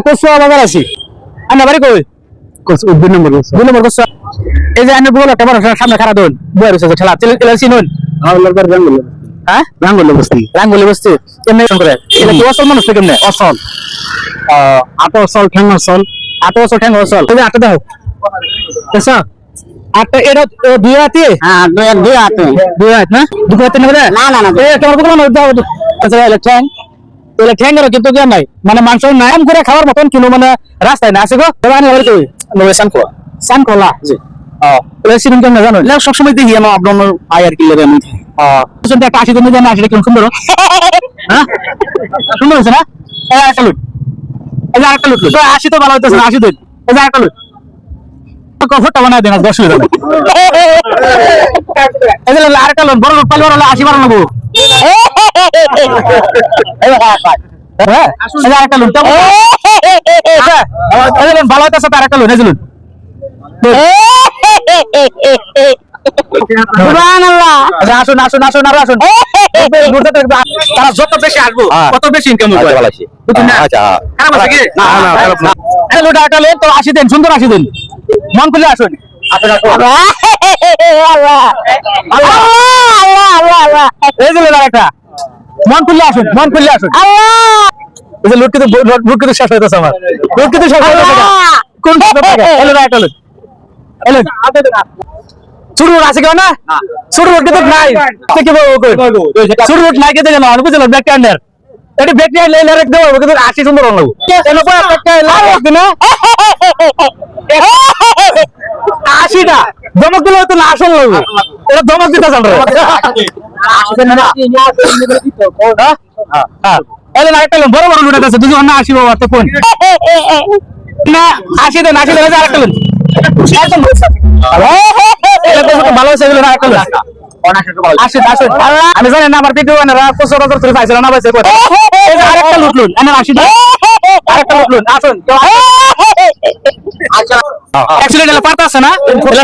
কচুয়া বাজার আছি আন্না বাড়ি কই দুই নম্বর কচুয়া এই যে আন্না বল একটা বড় সামনে খারাপ দোন বইর হইছে খেলা তেল চিনুন হ্যাঁ রাঙ্গুলি বস্তি কেমনে করে এটা কি অসল মানুষ কেমনে অসল আটো অসল ঠ্যাং অসল এই যে আটো দাও আচ্ছা আটো এটা দুই হাতে হ্যাঁ দুই হাতে না দুই হাতে নেবে না তোমার দোকান দাও আচ্ছা এটা ঠ্যাঙ্গেরও কিন্তু জ্ঞান নাই মানে মাংস নাম করে খাওয়ার মতন কিন্তু মানে রাস্তায় না আছে গো সানকলা জি সিনেম কেমন জানো সবসময় দেখি আমার আপনার আয়ার কিলের আমি একটা 80 দিন জানা আসলে কেমন সুন্দর হ্যাঁ সুন্দর হয়েছে না এই আরেকটা লুট 80 তো ভালো হইতেছে না 80 দিন এই আরেকটা লুট কফরটা বানায় দেন 10 মিনিট এই আরেকটা লুট বড় লুট পাইলে 80 বানানো নেবো ভালো হইতেছে তার একটা লুট আসুন তারা যত বেশি আসবো কত বেশি ইনকাম তো 80 দিন সুন্দর 80 দিন মন খুলে আসুন একটা মন খুলে আসুন লুটকে তো শেষ হইতেছে আমার লুটকে তো শেষ হইতেছে কোন একটা লুট ছোট রোড আছে কেউ না ছোট রোড কিন্তু নাই ছোট রোড নাই কিন্তু কেন বুঝলো ব্যাক টাইনার এটি ব্যাক টাইনার রেখে দেবো কিন্তু 80 সুন্দর লাগবো কেন না 80টা দমক দিলে হয়তো না আসল লাগবে এটা দমক দিতে চাল আরেকটা বড় বড় লুট আছে দুজন না 80 বাবা তো কোন না 80 দেন আরেকটা লুট ভালো হয়েছে আমি জানি না আমার ভিডিও পাইছিল না পাইছে আরেকটা লুটলুন আসুন পারতা আছে না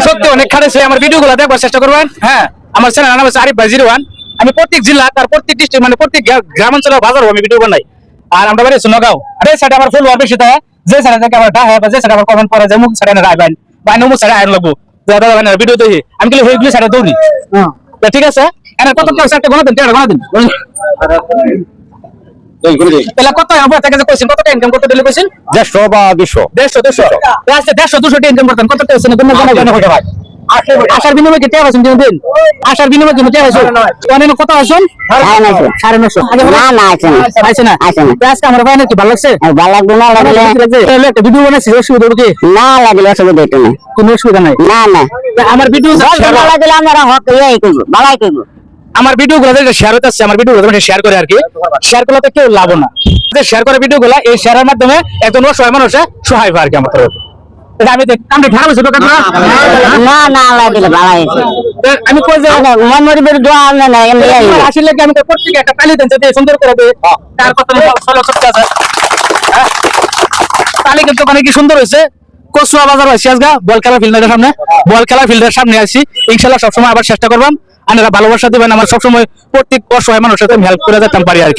সত্যি অনেক খাড়েছে আমার ভিডিও গুলো দেখবার চেষ্টা করবেন হ্যাঁ আমার চ্যানেল নাম হচ্ছে আরিফ ভাই 01 আমি প্রত্যেক জেলা তার প্রত্যেক ডিস্ট্রিক্ট মানে প্রত্যেক গ্রামাঞ্চলে বাজার আমি ভিডিও বানাই আর আমরা বাড়ি নগাঁও আর এই সাইডে আমার ফুল বেশি থাকে যে সাইডে থেকে আমার ডাহে বা যে সাইডে আমার কমেন্ট করে যে মুখ সাইডে রাইবেন বা অমুক সাইডে আইন লাগবো ভিডিও দেখি আমি কিন্তু হইগুলি সাইডে দৌড়ি ঠিক আছে এর কত পয়সা একটা গণা দিন তাহলে কত হবে থেকে যে কইছেন কত ইনকাম করতে দিলে কইছেন 150 বা 200 150 200 ইনকাম করতেন কত টাকা তুমি জানা হইতে ভাই আসার বিনিময়ে কি টাকা আছেন দিন আসার বিনিময়ে কি টাকা আছে অনেক কত আছেন 950 না আজকে আমার ভাই নাকি ভালো লাগছে ভালো লাগবে না লাগলে তাহলে একটা ভিডিও বানাইছি অসুবিধা কি না লাগলে অসুবিধা হইতো না কোনো অসুবিধা নাই না আমার ভিডিও ভালো লাগলে আমরা হক এই করব ভালোই করব আমার ভিডিও গুলো শেয়ার হইতাছে আমার ভিডিও গুলো শেয়ার করে আর কি শেয়ার করলে তো কেউ লাভ না যে শেয়ার করে ভিডিও গুলো এই শেয়ারের মাধ্যমে একজন অসহায় মানুষে সহায় পায় আর কি আমার তরফে এটা আমি কামটা খারাপ হইছে দোকান না লাগলে ভালো হইছে আমি কই যে মন মরিবের দোয়া না এমনি আসলে কি আমি তো প্রত্যেক একটা পালি দেন যদি সুন্দর করে দেই তার কত ফলো করতে আছে পালি কিন্তু মানে কি সুন্দর হইছে কচুয়া বাজার হইছে আজকে বল খেলা ফিল্ডের সামনে আছি ইনশাআল্লাহ সব সময় আবার চেষ্টা করবাম আপনারা ভালোবাসা দিবেন আমার সব সময় প্রত্যেক অসহায় মানুষের সাথে হেল্প করে যেতাম পারি আর কি।